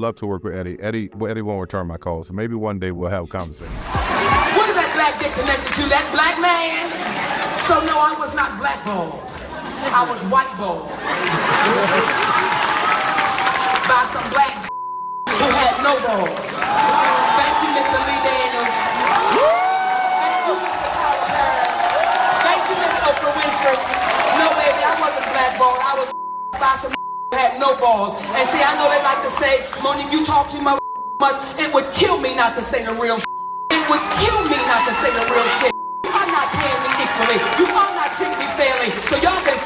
love to work with Eddie. Eddie won't return my calls, so maybe one day we'll have a conversation. What is that black dick connected to? That black man? So no, I was not blackballed. I was whiteballed. By some black who had no balls. Thank you, Mr. Lee Daniels. Thank you, Mr. Tyler Perry. Thank you, Miss Oprah Winfrey. No, baby, I wasn't blackballed. I was by some who had no balls. And see, I know they like to say, Monique, you talk too much. It would kill me not to say the real shit. It would kill me not to say the real shit. You are not paying me equally. You are not treating me fairly. So y'all can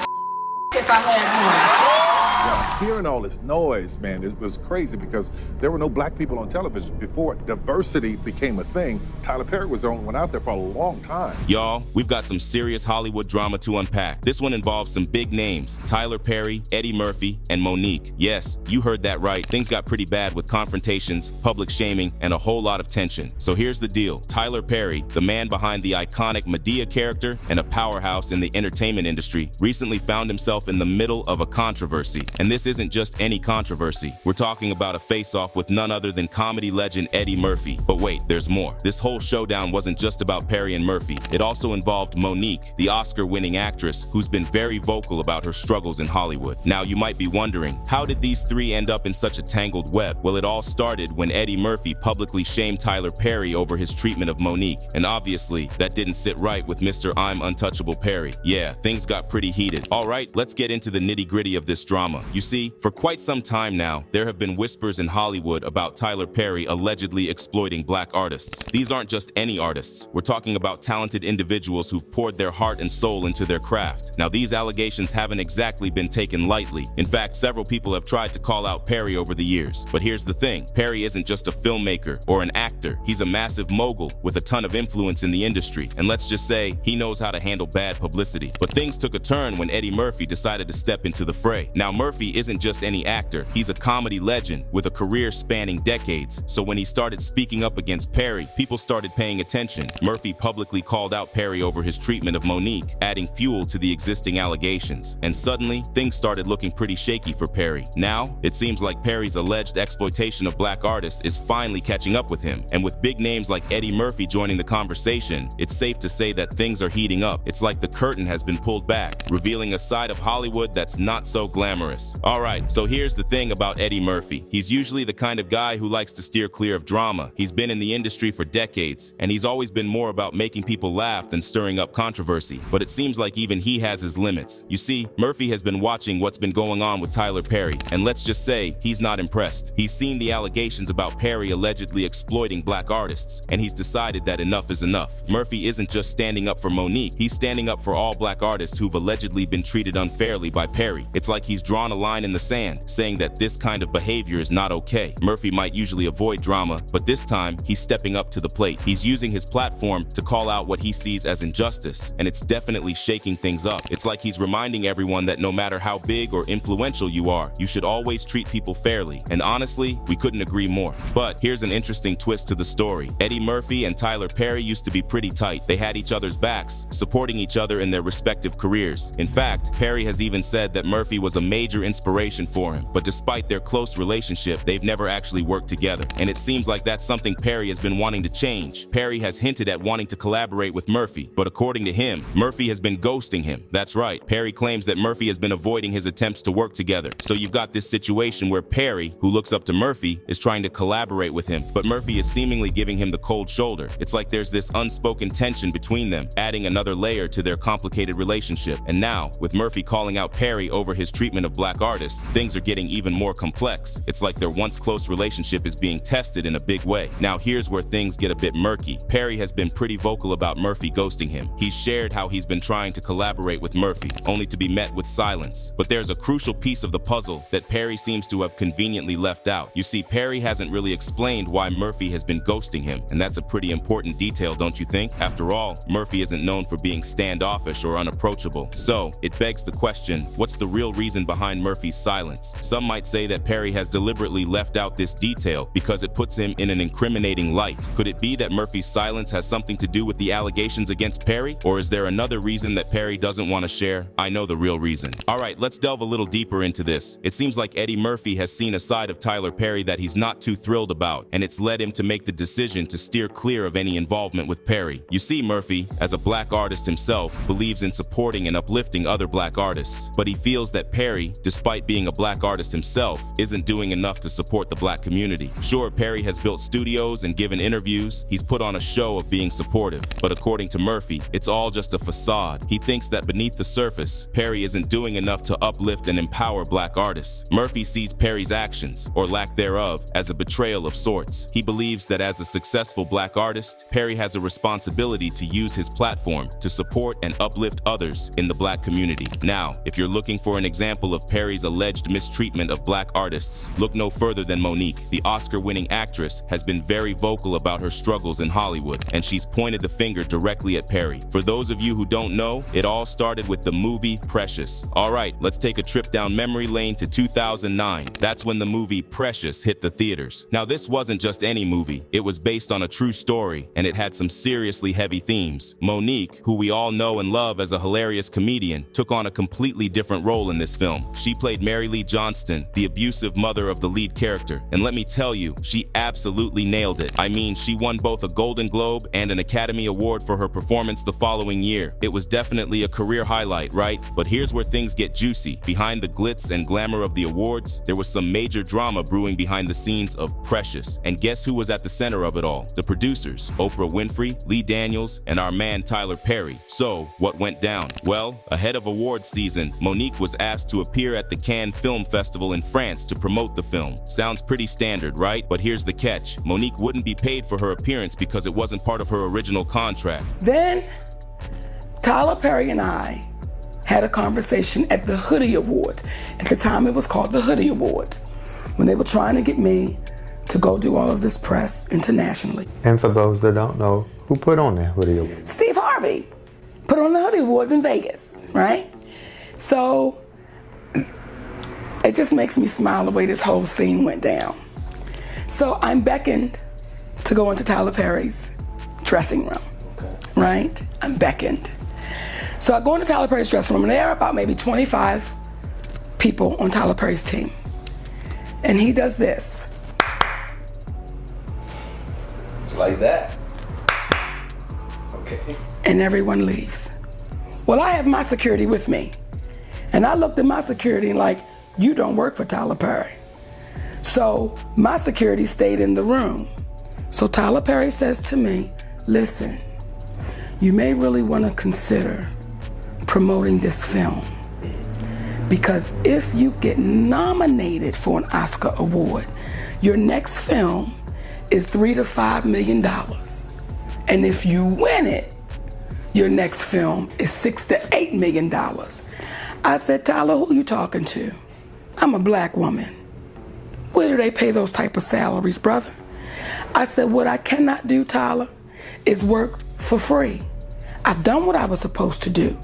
if I had one. Hearing all this noise, man, it was crazy because there were no black people on television. Before diversity became a thing, Tyler Perry was the only one out there for a long time. Y'all, we've got some serious Hollywood drama to unpack. This one involves some big names: Tyler Perry, Eddie Murphy, and Monique. Yes, you heard that right. Things got pretty bad with confrontations, public shaming, and a whole lot of tension. So here's the deal. Tyler Perry, the man behind the iconic Madea character and a powerhouse in the entertainment industry, recently found himself in the middle of a controversy. And this isn't just any controversy. We're talking about a face-off with none other than comedy legend Eddie Murphy. But wait, there's more. This whole showdown wasn't just about Perry and Murphy. It also involved Monique, the Oscar-winning actress who's been very vocal about her struggles in Hollywood. Now, you might be wondering, how did these three end up in such a tangled web? Well, it all started when Eddie Murphy publicly shamed Tyler Perry over his treatment of Monique. And obviously, that didn't sit right with Mr. I'm Untouchable Perry. Yeah, things got pretty heated. All right, let's get into the nitty-gritty of this drama. You see, for quite some time now, there have been whispers in Hollywood about Tyler Perry allegedly exploiting black artists. These aren't just any artists. We're talking about talented individuals who've poured their heart and soul into their craft. Now, these allegations haven't exactly been taken lightly. In fact, several people have tried to call out Perry over the years. But here's the thing. Perry isn't just a filmmaker or an actor. He's a massive mogul with a ton of influence in the industry. And let's just say, he knows how to handle bad publicity. But things took a turn when Eddie Murphy decided to step into the fray. Now, Murphy isn't just any actor. He's a comedy legend with a career spanning decades. So when he started speaking up against Perry, people started paying attention. Murphy publicly called out Perry over his treatment of Monique, adding fuel to the existing allegations. And suddenly, things started looking pretty shaky for Perry. Now, it seems like Perry's alleged exploitation of black artists is finally catching up with him. And with big names like Eddie Murphy joining the conversation, it's safe to say that things are heating up. It's like the curtain has been pulled back, revealing a side of Hollywood that's not so glamorous. All right, so here's the thing about Eddie Murphy. He's usually the kind of guy who likes to steer clear of drama. He's been in the industry for decades, and he's always been more about making people laugh than stirring up controversy. But it seems like even he has his limits. You see, Murphy has been watching what's been going on with Tyler Perry, and let's just say he's not impressed. He's seen the allegations about Perry allegedly exploiting black artists, and he's decided that enough is enough. Murphy isn't just standing up for Monique, he's standing up for all black artists who've allegedly been treated unfairly by Perry. It's like he's drawn a line in the sand, saying that this kind of behavior is not okay. Murphy might usually avoid drama, but this time he's stepping up to the plate. He's using his platform to call out what he sees as injustice, and it's definitely shaking things up. It's like he's reminding everyone that no matter how big or influential you are, you should always treat people fairly. And honestly, we couldn't agree more. But here's an interesting twist to the story. Eddie Murphy and Tyler Perry used to be pretty tight. They had each other's backs, supporting each other in their respective careers. In fact, Perry has even said that Murphy was a major inspiration for him. But despite their close relationship, they've never actually worked together. And it seems like that's something Perry has been wanting to change. Perry has hinted at wanting to collaborate with Murphy, but according to him, Murphy has been ghosting him. That's right. Perry claims that Murphy has been avoiding his attempts to work together. So you've got this situation where Perry, who looks up to Murphy, is trying to collaborate with him, but Murphy is seemingly giving him the cold shoulder. It's like there's this unspoken tension between them, adding another layer to their complicated relationship. And now, with Murphy calling out Perry over his treatment of black artists, things are getting even more complex. It's like their once close relationship is being tested in a big way. Now here's where things get a bit murky. Perry has been pretty vocal about Murphy ghosting him. He's shared how he's been trying to collaborate with Murphy, only to be met with silence. But there's a crucial piece of the puzzle that Perry seems to have conveniently left out. You see, Perry hasn't really explained why Murphy has been ghosting him, and that's a pretty important detail, don't you think? After all, Murphy isn't known for being standoffish or unapproachable. So, it begs the question, what's the real reason behind Murphy's Perry's silence. Some might say that Perry has deliberately left out this detail because it puts him in an incriminating light. Could it be that Murphy's silence has something to do with the allegations against Perry? Or is there another reason that Perry doesn't want to share? I know the real reason. Alright, let's delve a little deeper into this. It seems like Eddie Murphy has seen a side of Tyler Perry that he's not too thrilled about, and it's led him to make the decision to steer clear of any involvement with Perry. You see, Murphy, as a black artist himself, believes in supporting and uplifting other black artists, but he feels that Perry, despite being a black artist himself, isn't doing enough to support the black community. Sure, Perry has built studios and given interviews, he's put on a show of being supportive, but according to Murphy, it's all just a facade. He thinks that beneath the surface, Perry isn't doing enough to uplift and empower black artists. Murphy sees Perry's actions, or lack thereof, as a betrayal of sorts. He believes that as a successful black artist, Perry has a responsibility to use his platform to support and uplift others in the black community. Now, if you're looking for an example of Perry's alleged mistreatment of black artists, look no further than Monique. The Oscar-winning actress has been very vocal about her struggles in Hollywood, and she's pointed the finger directly at Perry. For those of you who don't know, it all started with the movie Precious. Alright, let's take a trip down memory lane to 2009. That's when the movie Precious hit the theaters. Now, this wasn't just any movie. It was based on a true story, and it had some seriously heavy themes. Monique, who we all know and love as a hilarious comedian, took on a completely different role in this film. She played Mary Lee Johnston, the abusive mother of the lead character, and let me tell you, she absolutely nailed it. I mean, she won both a Golden Globe and an Academy Award for her performance the following year. It was definitely a career highlight, right? But here's where things get juicy. Behind the glitz and glamour of the awards, there was some major drama brewing behind the scenes of Precious. And guess who was at the center of it all? The producers, Oprah Winfrey, Lee Daniels, and our man Tyler Perry. So, what went down? Well, ahead of awards season, Monique was asked to appear at the Cannes Film Festival in France to promote the film. Sounds pretty standard, right? But here's the catch. Monique wouldn't be paid for her appearance because it wasn't part of her original contract. Then, Tyler Perry and I had a conversation at the Hoodie Awards. At the time, it was called the Hoodie Awards, when they were trying to get me to go do all of this press internationally. And for those that don't know, who put on that Hoodie Award? Steve Harvey put on the Hoodie Awards in Vegas, right? So it just makes me smile the way this whole scene went down. So I'm beckoned to go into Tyler Perry's dressing room, right? I'm beckoned. So I go into Tyler Perry's dressing room, and there are about maybe 25 people on Tyler Perry's team. And he does this. Like that. Okay. And everyone leaves. Well, I have my security with me. And I looked at my security like, you don't work for Tyler Perry. So my security stayed in the room. So Tyler Perry says to me, listen, you may really want to consider promoting this film, because if you get nominated for an Oscar award, your next film is $3 to $5 million. And if you win it, your next film is $6 to $8 million. I said, Tyler, who you talking to? I'm a black woman. Where do they pay those type of salaries, brother? I said, what I cannot do, Tyler, is work for free. I've done what I was supposed to do.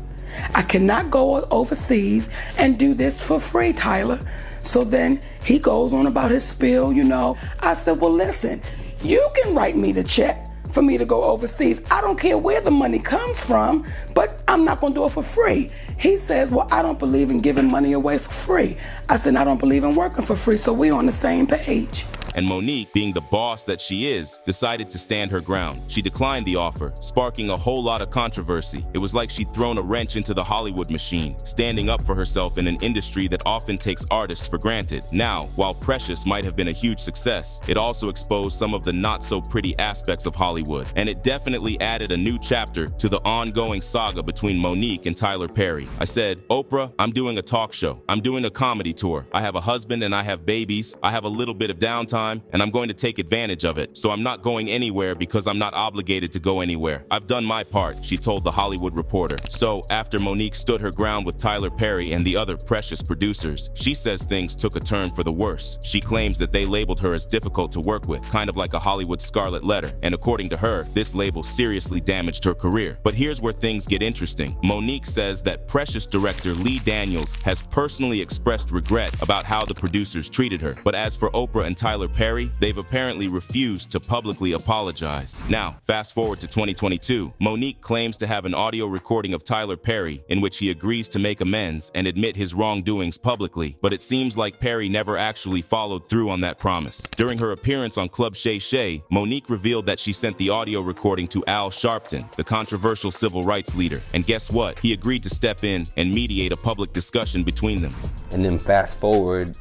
I cannot go overseas and do this for free, Tyler. So then he goes on about his spiel, you know. I said, well, listen, you can write me the check for me to go overseas. I don't care where the money comes from, but I'm not gonna do it for free. He says, well, I don't believe in giving money away for free. I said, I don't believe in working for free, so we're on the same page. And Monique, being the boss that she is, decided to stand her ground. She declined the offer, sparking a whole lot of controversy. It was like she'd thrown a wrench into the Hollywood machine, standing up for herself in an industry that often takes artists for granted. Now, while Precious might have been a huge success, it also exposed some of the not-so-pretty aspects of Hollywood, and it definitely added a new chapter to the ongoing saga between Monique and Tyler Perry. I said, Oprah, I'm doing a talk show. I'm doing a comedy tour. I have a husband and I have babies. I have a little bit of downtime time, and I'm going to take advantage of it. So I'm not going anywhere because I'm not obligated to go anywhere. I've done my part, she told The Hollywood Reporter. So after Monique stood her ground with Tyler Perry and the other precious producers, she says things took a turn for the worse. She claims that they labeled her as difficult to work with, kind of like a Hollywood scarlet letter. And according to her, this label seriously damaged her career. But here's where things get interesting. Monique says that Precious director Lee Daniels has personally expressed regret about how the producers treated her. But as for Oprah and Tyler Perry, they've apparently refused to publicly apologize. Now, fast forward to 2022, Monique claims to have an audio recording of Tyler Perry in which he agrees to make amends and admit his wrongdoings publicly. But it seems like Perry never actually followed through on that promise. During her appearance on Club Shay Shay, Monique revealed that she sent the audio recording to Al Sharpton, the controversial civil rights leader. And guess what? He agreed to step in and mediate a public discussion between them. And then fast forward,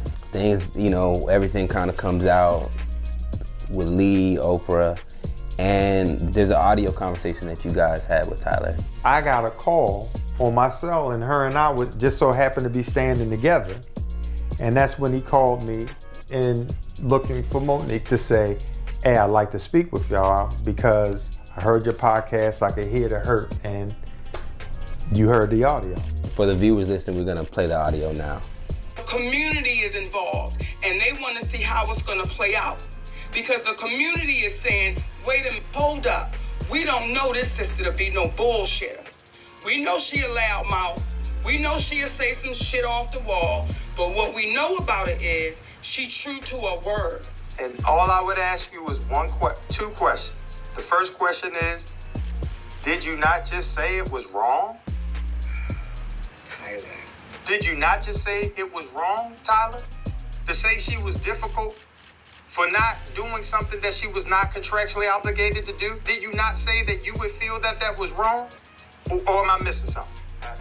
things, everything kind of comes out with Lee, Oprah, and there's an audio conversation that you guys had with Tyler. I got a call on my cell, and her and I would just so happen to be standing together. And that's when he called me and looking for Monique to say, hey, I'd like to speak with y'all because I heard your podcast, I could hear the hurt, and you heard the audio. For the viewers listening, we're gonna play the audio now. The community is involved and they want to see how it's going to play out because the community is saying, wait a minute, hold up. We don't know this sister to be no bullshitter. We know she a loudmouth. We know she'll say some shit off the wall, but what we know about it is she true to her word. And all I would ask you is two questions. The first question is, did you not just say it was wrong? Tyler. Did you not just say it was wrong, Tyler? To say she was difficult for not doing something that she was not contractually obligated to do? Did you not say that you would feel that that was wrong? Or am I missing something? I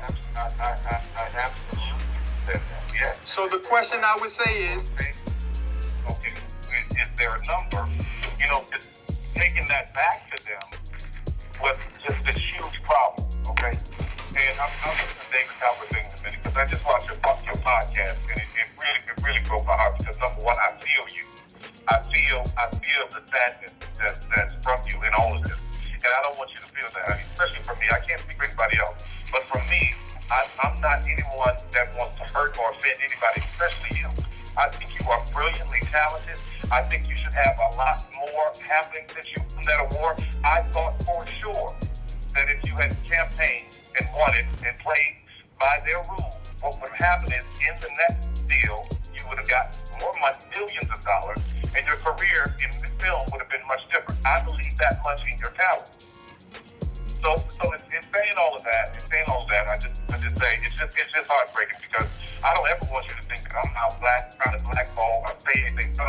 absolutely said that, yeah. So the question I would say is, okay, is there a number? Just taking that back to them was just a huge problem, okay? And I'm going to David Talbot thing in a minute because I just watched your podcast and it really broke my heart because number one, I feel you. I feel the sadness that's from you in all of this. And I don't want you to feel that. I mean, especially for me, I can't speak for anybody else. But for me, I'm not anyone that wants to hurt or offend anybody, especially you. I think you are brilliantly talented. I think you should have a lot more happening than you from that award. I thought for sure that if you had campaigned and won it and played by their rules, what would have happened is in the next deal, you would have got more money, millions of dollars, and your career in the film would have been much different. I believe that much in your talent. So in saying all of that, I just say it's just heartbreaking because I don't ever want you to think that I'm now trying to blackball or say anything.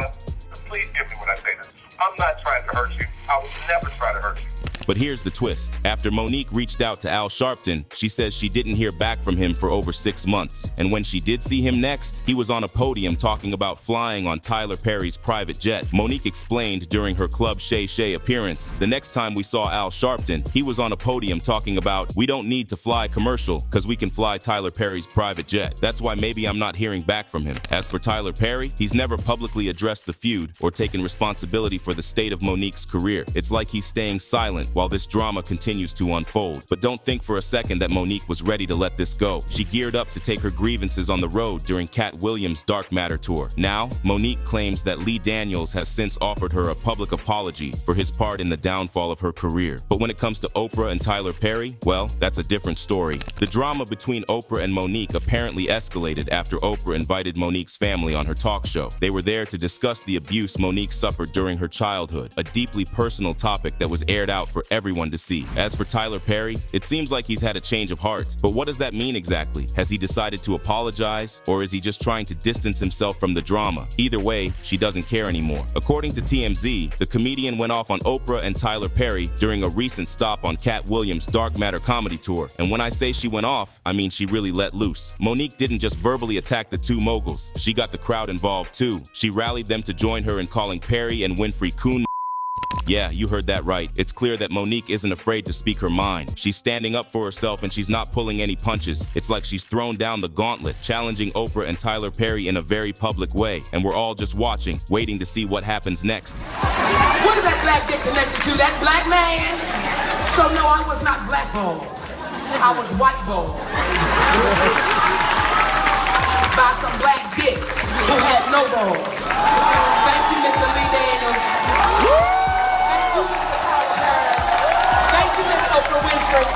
Please give me what I say. I'm not trying to hurt you. I would never try to hurt you. But here's the twist. After Monique reached out to Al Sharpton, she says she didn't hear back from him for over 6 months. And when she did see him next, he was on a podium talking about flying on Tyler Perry's private jet. Monique explained during her Club Shay Shay appearance, the next time we saw Al Sharpton, he was on a podium talking about, we don't need to fly commercial because we can fly Tyler Perry's private jet. That's why maybe I'm not hearing back from him. As for Tyler Perry, he's never publicly addressed the feud or taken responsibility for the state of Monique's career. It's like he's staying silent while this drama continues to unfold. But don't think for a second that Monique was ready to let this go. She geared up to take her grievances on the road during Cat Williams' Dark Matter tour. Now, Monique claims that Lee Daniels has since offered her a public apology for his part in the downfall of her career. But when it comes to Oprah and Tyler Perry, well, that's a different story. The drama between Oprah and Monique apparently escalated after Oprah invited Monique's family on her talk show. They were there to discuss the abuse Monique suffered during her childhood, a deeply personal topic that was aired out for everyone to see. As for Tyler Perry, it seems like he's had a change of heart. But what does that mean exactly? Has he decided to apologize, or is he just trying to distance himself from the drama? Either way, she doesn't care anymore. According to TMZ, the comedian went off on Oprah and Tyler Perry during a recent stop on Cat Williams' Dark Matter comedy tour. And when I say she went off, I mean she really let loose. Monique didn't just verbally attack the two moguls. She got the crowd involved too. She rallied them to join her in calling Perry and Winfrey coon. Yeah, you heard that right. It's clear that Monique isn't afraid to speak her mind. She's standing up for herself and she's not pulling any punches. It's like she's thrown down the gauntlet, challenging Oprah and Tyler Perry in a very public way. And we're all just watching, waiting to see what happens next. What is that black dick connected to? That black man? So no, I was not blackballed. I was whiteballed. By some black dicks who had no balls. Thank you, Mr. Lee Daniels. Thank you, Mr. Tyler Perry. Thank you, Miss Oprah Winfrey.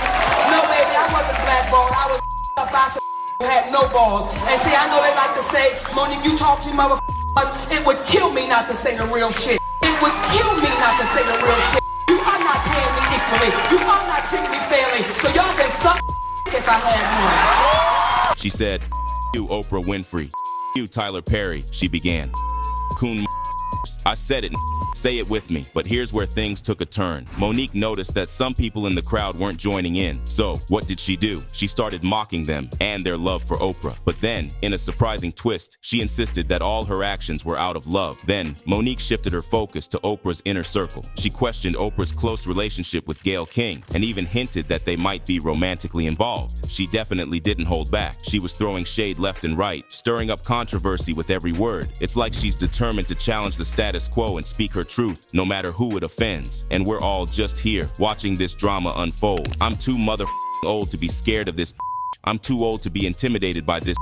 No, baby, I wasn't blackballed. I was up by some who had no balls. And see, I know they like to say, Monique, you talk too much. It would kill me not to say the real shit. It would kill me not to say the real shit. You are not paying me equally. You are not treating me fairly. So y'all can suck if I had one. She said, you Oprah Winfrey, you Tyler Perry, she began. Coon, I said it, say it with me. But here's where things took a turn. Monique noticed that some people in the crowd weren't joining in. So what did she do? She started mocking them and their love for Oprah. But then, in a surprising twist, she insisted that all her actions were out of love. Then, Monique shifted her focus to Oprah's inner circle. She questioned Oprah's close relationship with Gayle King and even hinted that they might be romantically involved. She definitely didn't hold back. She was throwing shade left and right, stirring up controversy with every word. It's like she's determined to challenge the status quo and speak her truth, no matter who it offends. And we're all just here, watching this drama unfold. I'm too old to be scared of this. I'm too old to be intimidated by this.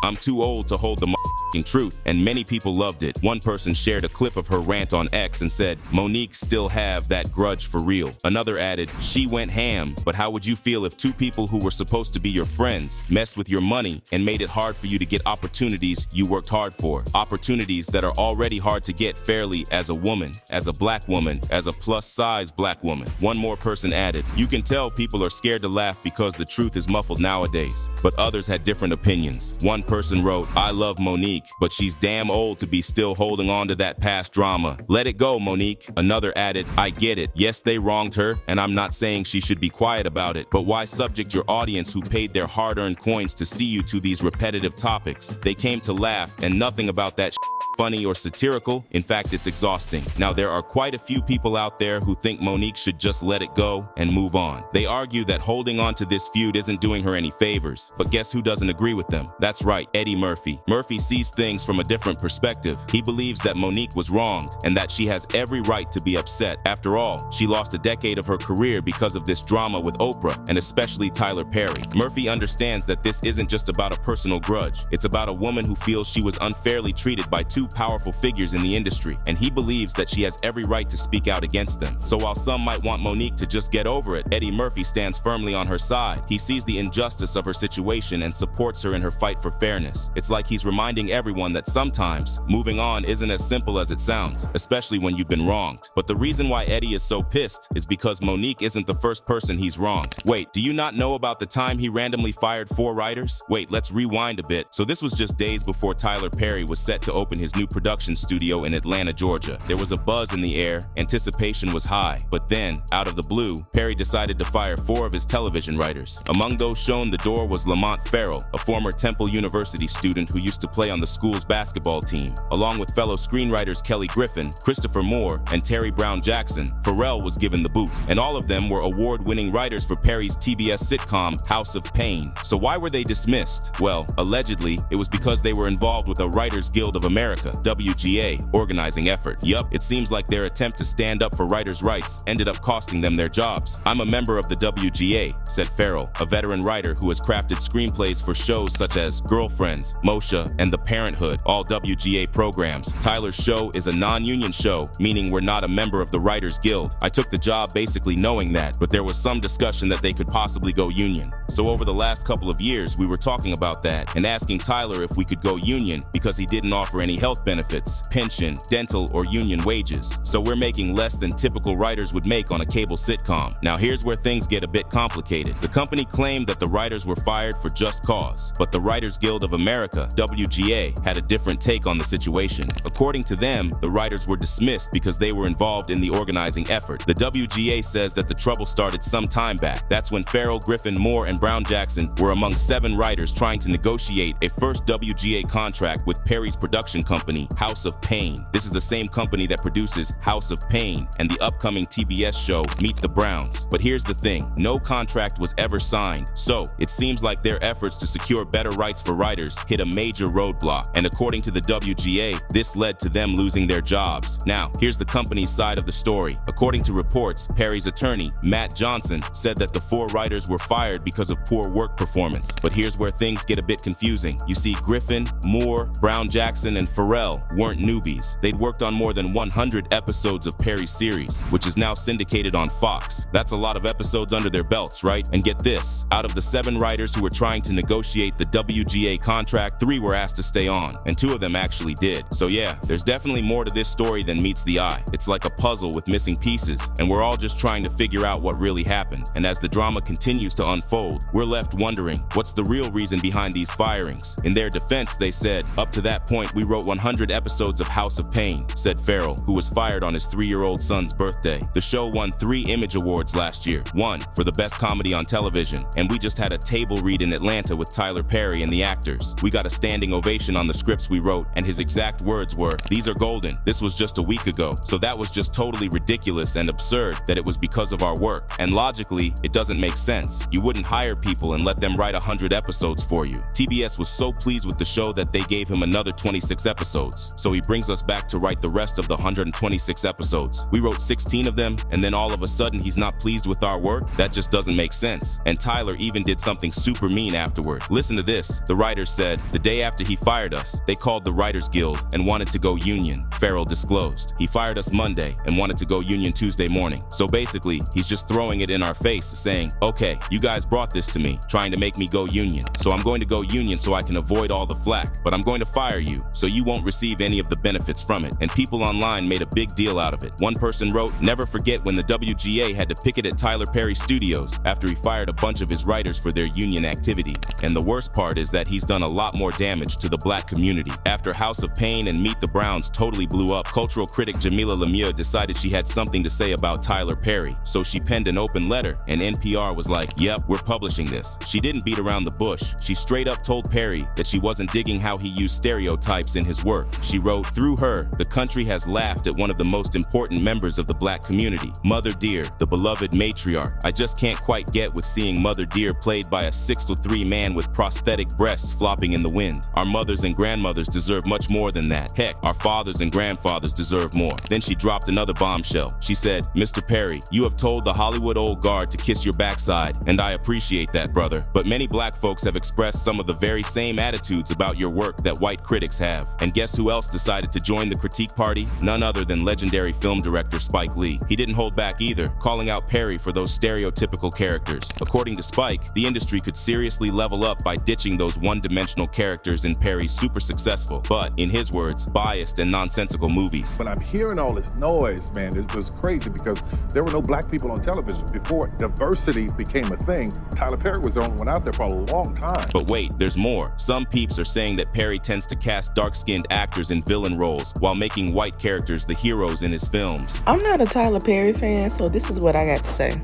I'm too old to hold the truth, and many people loved it. One person shared a clip of her rant on X and said, Monique still have that grudge for real. Another added, she went ham, but how would you feel if two people who were supposed to be your friends messed with your money and made it hard for you to get opportunities you worked hard for? Opportunities that are already hard to get fairly as a woman, as a black woman, as a plus-size black woman. One more person added, you can tell people are scared to laugh because the truth is muffled nowadays, but others had different opinions. One person wrote, I love Monique, but she's damn old to be still holding on to that past drama. Let it go, Monique. Another added, I get it. Yes, they wronged her, and I'm not saying she should be quiet about it, but why subject your audience who paid their hard-earned coins to see you to these repetitive topics? They came to laugh, and nothing about that funny or satirical. In fact, it's exhausting. Now, there are quite a few people out there who think Monique should just let it go and move on. They argue that holding on to this feud isn't doing her any favors. But guess who doesn't agree with them? That's right, Eddie Murphy. Murphy sees things from a different perspective. He believes that Monique was wronged and that she has every right to be upset. After all, she lost a decade of her career because of this drama with Oprah and especially Tyler Perry. Murphy understands that this isn't just about a personal grudge. It's about a woman who feels she was unfairly treated by two powerful figures in the industry, and he believes that she has every right to speak out against them. So while some might want Monique to just get over it, Eddie Murphy stands firmly on her side. He sees the injustice of her situation and supports her in her fight for fairness. It's like he's reminding everyone that sometimes moving on isn't as simple as it sounds, especially when you've been wronged. But the reason why Eddie is so pissed is because Monique isn't the first person he's wronged. Wait, do you not know about the time he randomly fired 4 writers? Wait, let's rewind a bit. So this was just days before Tyler Perry was set to open his new production studio in Atlanta, Georgia. There was a buzz in the air, anticipation was high, but then, out of the blue, Perry decided to fire 4 of his television writers. Among those shown the door was Lamont Farrell, a former Temple University student who used to play on the school's basketball team. Along with fellow screenwriters Kelly Griffin, Christopher Moore, and Terry Brown Jackson, Farrell was given the boot, and all of them were award-winning writers for Perry's TBS sitcom House of Pain. So why were they dismissed? Well, allegedly, it was because they were involved with a Writers Guild of America, WGA, organizing effort. Yup, it seems like their attempt to stand up for writers' rights ended up costing them their jobs. I'm a member of the WGA, said Farrell, a veteran writer who has crafted screenplays for shows such as Girlfriends, Moshe, and The Parenthood, all WGA programs. Tyler's show is a non-union show, meaning we're not a member of the Writers Guild. I took the job basically knowing that, but there was some discussion that they could possibly go union. So over the last couple of years, we were talking about that and asking Tyler if we could go union because he didn't offer any health benefits, pension, dental, or union wages. So we're making less than typical writers would make on a cable sitcom. Now here's where things get a bit complicated. The company claimed that the writers were fired for just cause, but the Writers Guild of America, WGA, WGA had a different take on the situation. According to them, the writers were dismissed because they were involved in the organizing effort. The WGA says that the trouble started some time back. That's when Farrell, Griffin, Moore, and Brown Jackson were among 7 writers trying to negotiate a first WGA contract with Perry's production company, House of Pain. This is the same company that produces House of Pain and the upcoming TBS show Meet the Browns. But here's the thing, no contract was ever signed. So it seems like their efforts to secure better rights for writers hit a major roadblock. And according to the WGA, this led to them losing their jobs. Now, here's the company's side of the story. According to reports, Perry's attorney, Matt Johnson, said that the 4 writers were fired because of poor work performance. But here's where things get a bit confusing. You see, Griffin, Moore, Brown Jackson, and Farrell weren't newbies. They'd worked on more than 100 episodes of Perry's series, which is now syndicated on Fox. That's a lot of episodes under their belts, right? And get this, out of the 7 writers who were trying to negotiate the WGA contract, 3 were asked to stay on, and 2 of them actually did. So yeah, there's definitely more to this story than meets the eye. It's like a puzzle with missing pieces, and we're all just trying to figure out what really happened. And as the drama continues to unfold, we're left wondering, what's the real reason behind these firings? In their defense, they said, up to that point, we wrote 100 episodes of House of Pain, said Farrell, who was fired on his 3-year-old son's birthday. The show won 3 Image Awards last year, 1 for the best comedy on television, and we just had a table read in Atlanta with Tyler Perry and the actors. We got a standing ovation on the scripts we wrote, and his exact words were, "These are golden. This was just a week ago." So that was just totally ridiculous and absurd that it was because of our work. And logically, it doesn't make sense. You wouldn't hire people and let them write 100 episodes for you. TBS was so pleased with the show that they gave him another 26 episodes. So he brings us back to write the rest of the 126 episodes. We wrote 16 of them, and then all of a sudden he's not pleased with our work? That just doesn't make sense. And Tyler even did something super mean afterward. Listen to this. The writers said, the day after he fired us, they called the Writers Guild and wanted to go union. Farrell disclosed. He fired us Monday and wanted to go union Tuesday morning. So basically, he's just throwing it in our face, saying, okay, you guys brought this to me, trying to make me go union. So I'm going to go union so I can avoid all the flack, but I'm going to fire you, so you won't receive any of the benefits from it. And people online made a big deal out of it. One person wrote, never forget when the WGA had to picket at Tyler Perry Studios after he fired a bunch of his writers for their union activity. And the worst part is that he's done a lot more damage to the black community. After House of Pain and Meet the Browns totally blew up, cultural critic Jamila Lemieux decided she had something to say about Tyler Perry. So she penned an open letter, and NPR was like, yep, we're publishing this. She didn't beat around the bush. She straight up told Perry that she wasn't digging how he used stereotypes in his work. She wrote, through her, the country has laughed at one of the most important members of the black community, Mother Dear, the beloved matriarch. I just can't quite get with seeing Mother Dear played by a 6'3" man with prosthetic breasts flopping in the wind. Our mothers and grandmothers deserve much more than that. Heck, our fathers and grandfathers deserve more. Then she dropped another bombshell. She said, Mr. Perry, you have told the Hollywood old guard to kiss your backside, and I appreciate that, brother. But many black folks have expressed some of the very same attitudes about your work that white critics have. And guess who else decided to join the critique party? None other than legendary film director Spike Lee. He didn't hold back either, calling out Perry for those stereotypical characters. According to Spike, the industry could seriously level up by ditching those one-dimensional characters in Perry's super successful, but, in his words, biased and nonsensical movies. When I'm hearing all this noise, man, it was crazy because there were no black people on television. Before diversity became a thing, Tyler Perry was the only one out there for a long time. But wait, there's more. Some peeps are saying that Perry tends to cast dark-skinned actors in villain roles while making white characters the heroes in his films. I'm not a Tyler Perry fan, so this is what I got to say.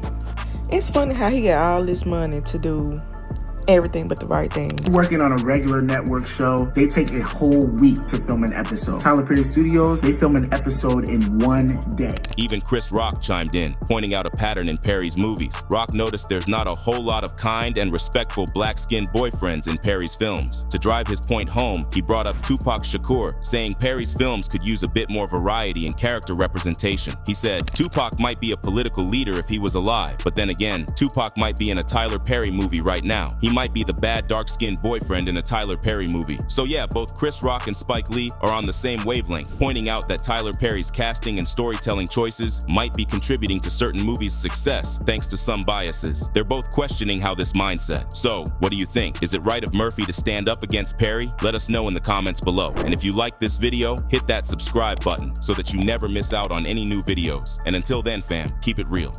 It's funny how he got all this money to do everything but the right thing. Working on a regular network show, they take a whole week to film an episode. Tyler Perry Studios, they film an episode in 1 day. Even Chris Rock chimed in, pointing out a pattern in Perry's movies. Rock noticed there's not a whole lot of kind and respectful black-skinned boyfriends in Perry's films. To drive his point home, he brought up Tupac Shakur, saying Perry's films could use a bit more variety in character representation. He said, Tupac might be a political leader if he was alive, but then again, Tupac might be in a Tyler Perry movie right now. He might be the bad dark-skinned boyfriend in a Tyler Perry movie. So yeah, both Chris Rock and Spike Lee are on the same wavelength, pointing out that Tyler Perry's casting and storytelling choices might be contributing to certain movies' success thanks to some biases. They're both questioning how this mindset. So, what do you think? Is it right of Murphy to stand up against Perry? Let us know in the comments below. And if you like this video, hit that subscribe button so that you never miss out on any new videos. And until then, fam, keep it real.